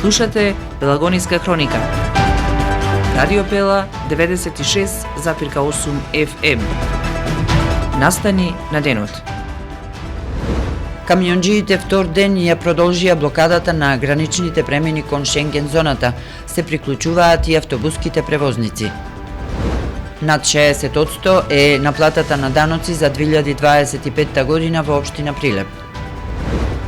Слушате Пелагониска хроника. Радио Пела 96,8 FM. Настани на денот. Камионџиите втор ден ја продолжија блокадата на граничните премини кон Шенген зоната. Се приклучуваат и автобуските превозници. Над 60% е наплатата на даноци за 2025 година во општина Прилеп.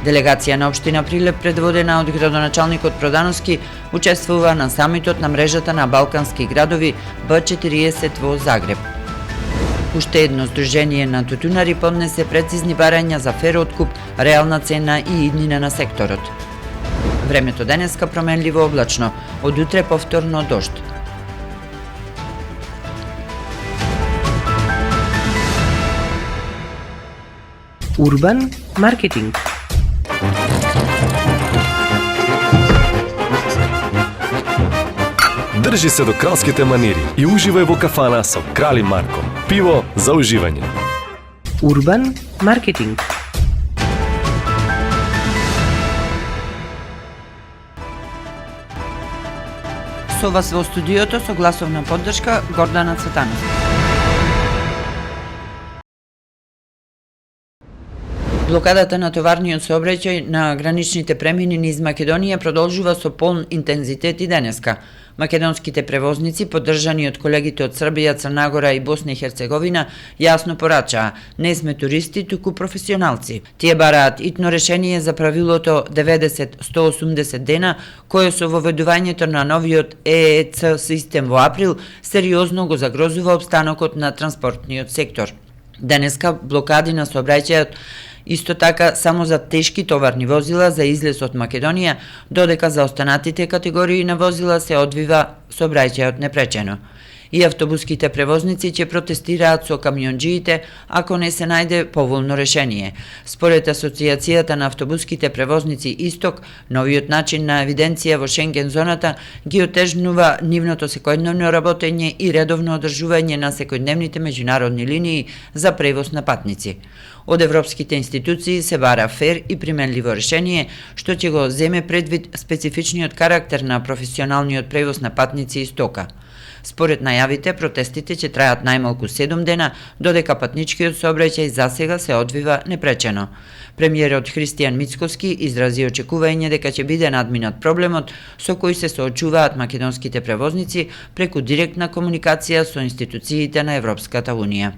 Делегација на општина Прилеп, предводена од градоначалникот Продановски, учествува на самитот на мрежата на балкански градови Б40 во Загреб. Уште едно здружение на тутунари поднесе прецизни барања за фер откуп, реална цена и иднина на секторот. Времето денеска променливо облачно, од утре повторно дожд. Урбан маркетинг. Држи се до кралските манири и уживај во кафана со Крали Марко. Пиво за уживање. Урбан маркетинг. Со вас во студиото со гласовна поддршка Гордана Цветанова. Блокадата на товарниот сообраќај на граничните премини низ Македонија продолжува со полн интензитет и денеска. Македонските превозници, поддржани од колегите од Србија, Црна Гора и Босна и Херцеговина, јасно порачаа: не сме туристи, туку професионалци. Тие бараат итно решение за правилото 90-180 дена, кое со воведувањето на новиот ЕЕЦ систем во април сериозно го загрозува опстанокот на транспортниот сектор. Денеска блокади на сообраќајот исто така само за тешки товарни возила за излез од Македонија, додека за останатите категории на возила се одвива сообраќајот непречено. И автобуските превозници ќе протестираат со камионџиите ако не се најде поволно решение. Според Асоциацијата на автобуските превозници Исток, новиот начин на евиденција во Шенген зоната ги отежнува нивното секојдневно работење и редовно одржување на секојдневните меѓународни линии за превоз на патници. Од европските институции се бара фер и применливо решение, што ќе го земе предвид специфичниот карактер на професионалниот превоз на патници и стока. Според најавите, протестите ќе трајат најмалку 7 дена, додека патничкиот сообраќај засега се одвива непречено. Премиерот Христијан Мицкоски изрази очекување дека ќе биде надминат проблемот со кој се соочуваат македонските превозници преку директна комуникација со институциите на Европската Унија.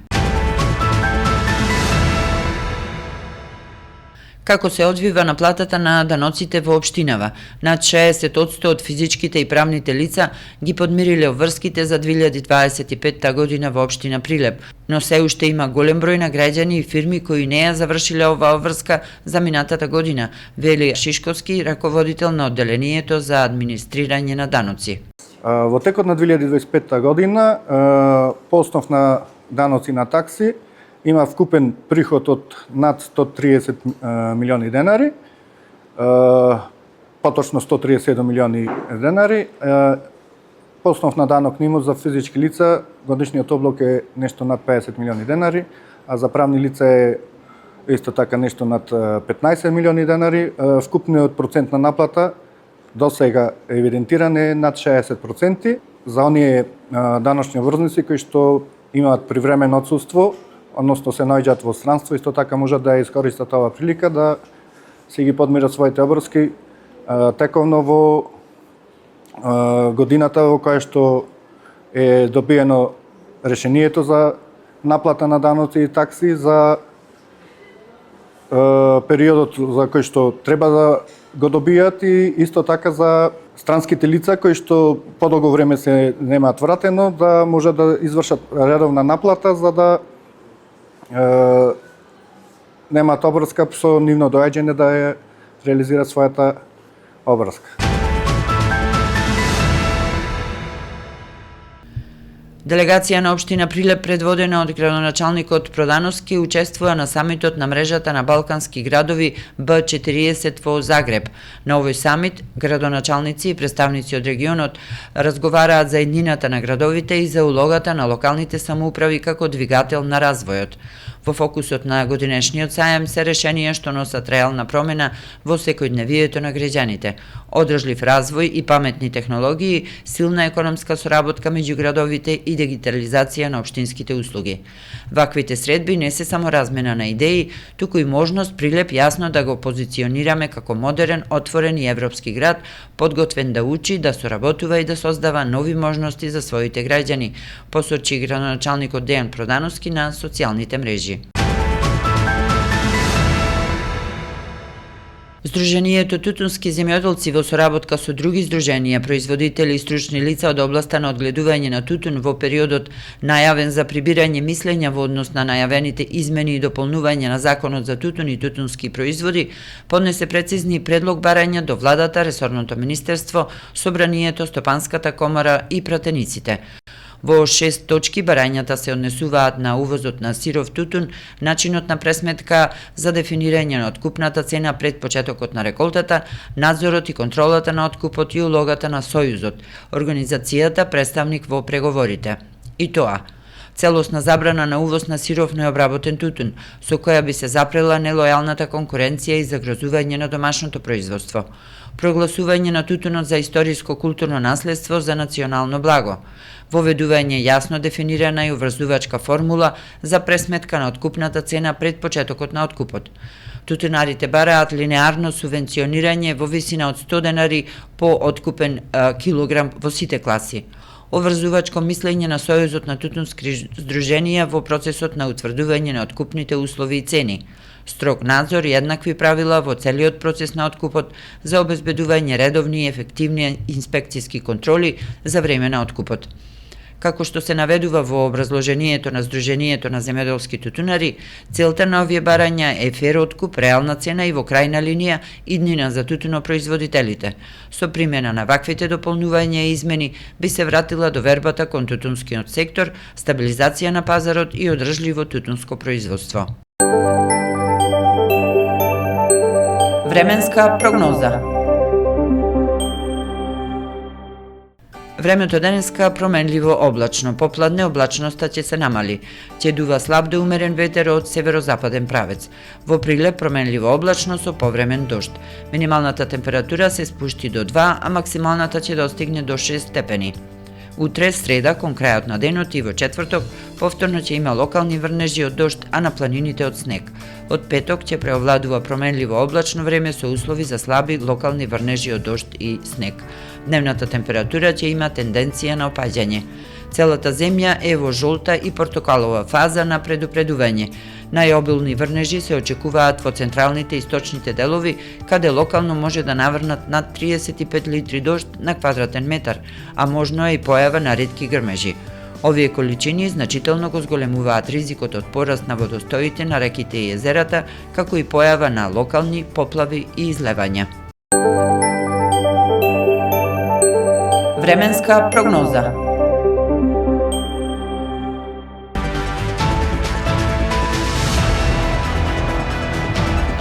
Како се одвива наплатата на даноците во општинава? Над 60% од физичките и правните лица ги подмириле обврските за 2025 година во општина Прилеп, но се уште има голем број на граѓани и фирми кои не ја завршиле оваа обврска за минатата година, вели Шишковски, раководител на одделението за администрирање на даноци. Во текот на 2025 година, по основ на даноци на такси, има вкупен приход од над 130 милиони денари, поточно 137 милиони денари. По основ на данок на имот за физички лица, годишниот облог е нешто над 50 милиони денари, а за правни лица е исто така нешто над 15 милиони денари. Вкупниот процент на наплата до сега евидентиран е над 60%. За оние даночни обврзници кои што имаат привремено отсуство, односно се наоѓаат во странство, исто така можат да ја искористат оваа прилика да си ги подмират своите обврски тековно во годината во која што е добиено решението за наплата на даноци и такси за периодот за кој што треба да го добијат и исто така за странските лица кои што подолго време се немаат вратено да можат да извршат редовна наплата за да немаат обврска со нивно доаѓање да ја реализираат својата обврска. Делегација на општина Прилеп, предводена од градоначалникот Продановски, учествува на самитот на мрежата на балкански градови Б40 во Загреб. На овој самит градоначалници и представници од регионот разговараат за еднината на градовите и за улогата на локалните самоуправи како двигател на развојот. Во фокусот на годинешниот сајам се решенија што носат реална промена во секојдневието на граѓаните, одржлив развој и паметни технологии, силна економска соработка меѓу градовите и дигитализација на општинските услуги. Ваквите средби не се само размена на идеи, туку и можност Прилеп јасно да го позиционираме како модерен, отворен и европски град, подготвен да учи, да соработува и да создава нови можности за своите граѓани, посочи градоначалникот Дејан Продановски на социјалните мрежи. Сдруженијето Тутунски земјоделци во соработка со други сдруженија, производители и стручни лица од областа на одгледување на тутун во периодот најавен за прибирање мислења во однос на најавените измени и дополнување на Законот за тутун и тутунски производи, поднесе прецизни предлог барања до владата, ресорното министерство, собранието, Стопанската комора и пратениците. Во 6 точки барањата се однесуваат на увозот на сиров тутун, начинот на пресметка за дефинирање на откупната цена пред почетокот на реколтата, надзорот и контролата на откупот и улогата на Сојузот, организацијата представник во преговорите. И тоа целосна забрана на увоз на сиров необработен тутун, со која би се запрела нелојалната конкуренција и загрозување на домашното производство. Прогласување на тутунот за историско-културно наследство за национално благо. Воведување јасно дефинирана и уврзувачка формула за пресметка на откупната цена пред почетокот на откупот. Тутунарите бараат линеарно субвенционирање во висина од 100 денари по откупен килограм во сите класи. Оврзувачко мислење на Сојузот на тутунски здруженија во процесот на утврдување на откупните услови и цени. Строг надзор и еднакви правила во целиот процес на откупот за обезбедување редовни и ефективни инспекцијски контроли за време на откупот. Како што се наведува во образложението на Сдруженијето на земјоделски тутунари, целта на овие барања е фер откуп, реална цена и во крајна линија иднина за тутунопроизводителите. Со примена на ваквите дополнувања и измени би се вратила довербата кон тутунскиот сектор, стабилизација на пазарот и одржливо тутунско производство. Временска прогноза. Времето денеска променливо облачно, попладне облачноста ќе се намали. Ќе дува слаб до умерен ветер од северозападен правец. Во Прилеп променливо облачно со повремен дожд. Минималната температура се спушти до 2, а максималната ќе достигне до 6 степени. Утре, среда, кон крајот на денот и во четврток, повторно ќе има локални врнежи од дожд, а на планините од снег. Од петок ќе преовладува променливо облачно време со услови за слаби локални врнежи од дожд и снег. Дневната температура ќе има тенденција на опаѓање. Целата земја е во жолта и портокалова фаза на предупредување. Најобилни врнежи се очекуваат во централните и источните делови, каде локално може да наврнат над 35 литри дожд на квадратен метар, а можно е и појава на ретки грмежи. Овие количини значително го зголемуваат ризикот од пораст на водостоите на реките и езерата, како и појава на локални поплави и излевања. Временска прогноза.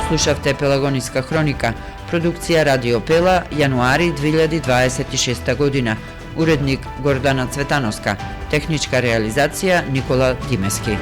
Слушавте Пелагониска хроника, продукција Радио Пела, јануари 2026 година. Уредник Гордана Цветановска, техничка реализација Никола Димески.